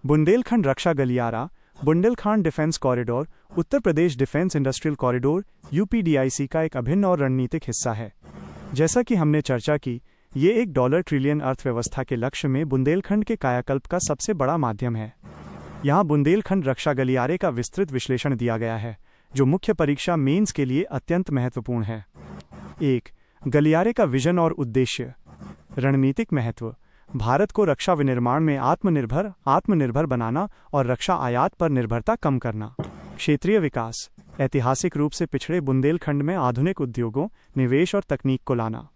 बुंदेलखंड रक्षा गलियारा, Bundelkhand defence corridor, Uttar Pradesh defence industrial corridor यूपीडीआईसी का एक अभिन्न और रणनीतिक हिस्सा है। जैसा कि हमने चर्चा की, ये $1 ट्रिलियन अर्थव्यवस्था के लक्ष्य में बुंदेलखंड के कायाकल्प का सबसे बड़ा माध्यम है। यहाँ बुंदेलखंड रक्षा गलियारे का विस्तृत विश्लेषण दिया गया है, जो मुख्य परीक्षा मेंस के लिए अत्यंत महत्वपूर्ण है। 1. गलियारे का विजन और उद्देश्य। रणनीतिक महत्व। भारत को रक्षा विनिर्माण में आत्मनिर्भर बनाना और रक्षा आयात पर निर्भरता कम करना। क्षेत्रीय विकास। ऐतिहासिक रूप से पिछड़े बुंदेलखंड में आधुनिक उद्योगों, निवेश और तकनीक को लाना।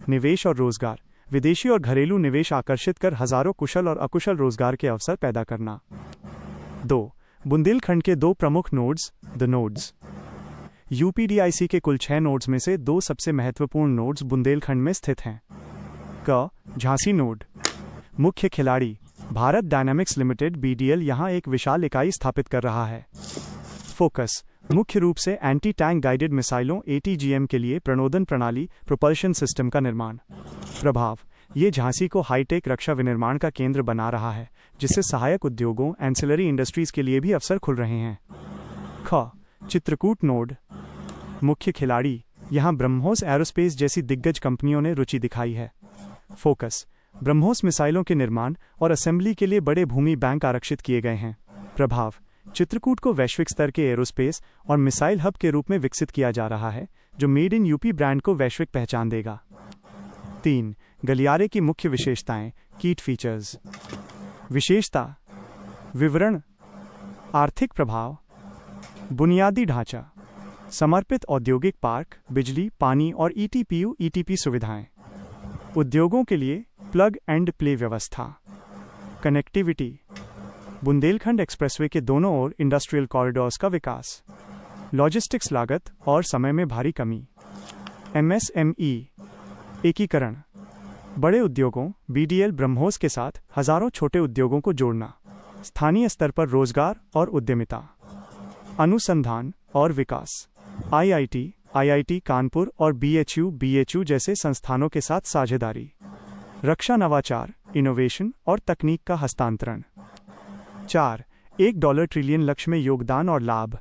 निवेश और रोजगार। विदेशी और घरेलू निवेश आकर्षित कर हजारों कुशल और अकुशल रोजगार के अवसर पैदा करना। 2. बुंदेलखंड के 2 प्रमुख नोड्स, द नोड्स। यूपीडीआईसी के कुल 6 नोड्स में से 2 सबसे महत्वपूर्ण नोड्स बुंदेलखंड में स्थित हैं। क. झांसी नोड। मुख्य खिलाड़ी भारत डायनामिक्स लिमिटेड (बीडीएल) यहां एक विशाल इकाई स्थापित कर रहा है। फोकस मुख्य रूप से एंटी टैंक गाइडेड मिसाइलों एटीजीएम के लिए प्रणोदन प्रणाली प्रोपल्शन सिस्टम का निर्माण। प्रभाव ये झांसी को हाईटेक रक्षा विनिर्माण का केंद्र बना रहा है, जिससे सहायक उद्योगों एंसिलरी इंडस्ट्रीज के लिए भी अवसर खुल रहे हैं। ख. चित्रकूट नोड। मुख्य खिलाड़ी यहां ब्रह्मोस एरोस्पेस जैसी दिग्गज कंपनियों ने रुचि दिखाई है। फोकस ब्रह्मोस मिसाइलों के निर्माण और असेंबली के लिए बड़े भूमि बैंक आरक्षित किए गए हैं। प्रभाव चित्रकूट को वैश्विक स्तर के एरोस्पेस और मिसाइल हब के रूप में विकसित किया जा रहा है, जो मेड इन यूपी ब्रांड को वैश्विक पहचान देगा। 3. गलियारे की मुख्य विशेषताएं, कीट फीचर्स। विशेषता विवरण। आर्थिक प्रभाव। बुनियादी ढांचा। समर्पित औद्योगिक पार्क, बिजली, पानी और ईटीपी सुविधाएं। उद्योगों के लिए प्लग एंड प्ले व्यवस्था। कनेक्टिविटी। बुंदेलखंड एक्सप्रेसवे के दोनों ओर इंडस्ट्रियल कॉरिडोर्स का विकास। लॉजिस्टिक्स लागत और समय में भारी कमी। एमएसएमई एकीकरण। बड़े उद्योगों बीडीएल ब्रह्मोस के साथ हजारों छोटे उद्योगों को जोड़ना। स्थानीय स्तर पर रोजगार और उद्यमिता। अनुसंधान और विकास। आईआईटी कानपुर और बीएचयू जैसे संस्थानों के साथ साझेदारी। रक्षा नवाचार, इनोवेशन और तकनीक का हस्तांतरण। 4. $1 ट्रिलियन लक्ष्य में योगदान और लाभ।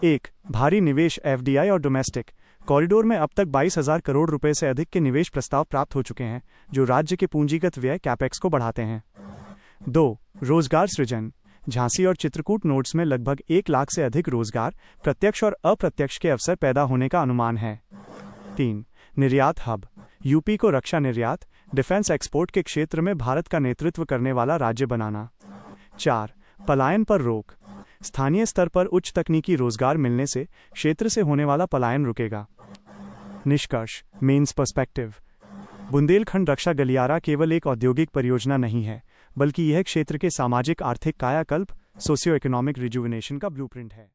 1. भारी निवेश एफडीआई और डोमेस्टिक कॉरिडोर में अब तक 22,000 करोड़ रुपए से अधिक के निवेश प्रस्ताव प्राप्त हो चुके हैं, जो राज्य के पूंजीगत व्यय कैपेक्स को बढ़ाते हैं। 2. रोजगार सृजन। झांसी और चित्रकूट नोड्स में लगभग 1 लाख से अधिक रोजगार, प्रत्यक्ष और अप्रत्यक्ष के अवसर पैदा होने का अनुमान है। 3. निर्यात हब। यूपी को रक्षा निर्यात, डिफेंस एक्सपोर्ट के क्षेत्र में भारत का नेतृत्व करने वाला राज्य बनाना। 4. पलायन पर रोक। स्थानीय स्तर पर उच्च तकनीकी रोजगार मिलने से क्षेत्र से होने वाला पलायन रुकेगा। निष्कर्ष मेंस पर्सपेक्टिव। बुंदेलखंड रक्षा गलियारा केवल एक औद्योगिक परियोजना नहीं है, बल्कि यह क्षेत्र के सामाजिक आर्थिक कायाकल्प, सोशियो इकोनॉमिक रिजुविनेशन का ब्लूप्रिंट है।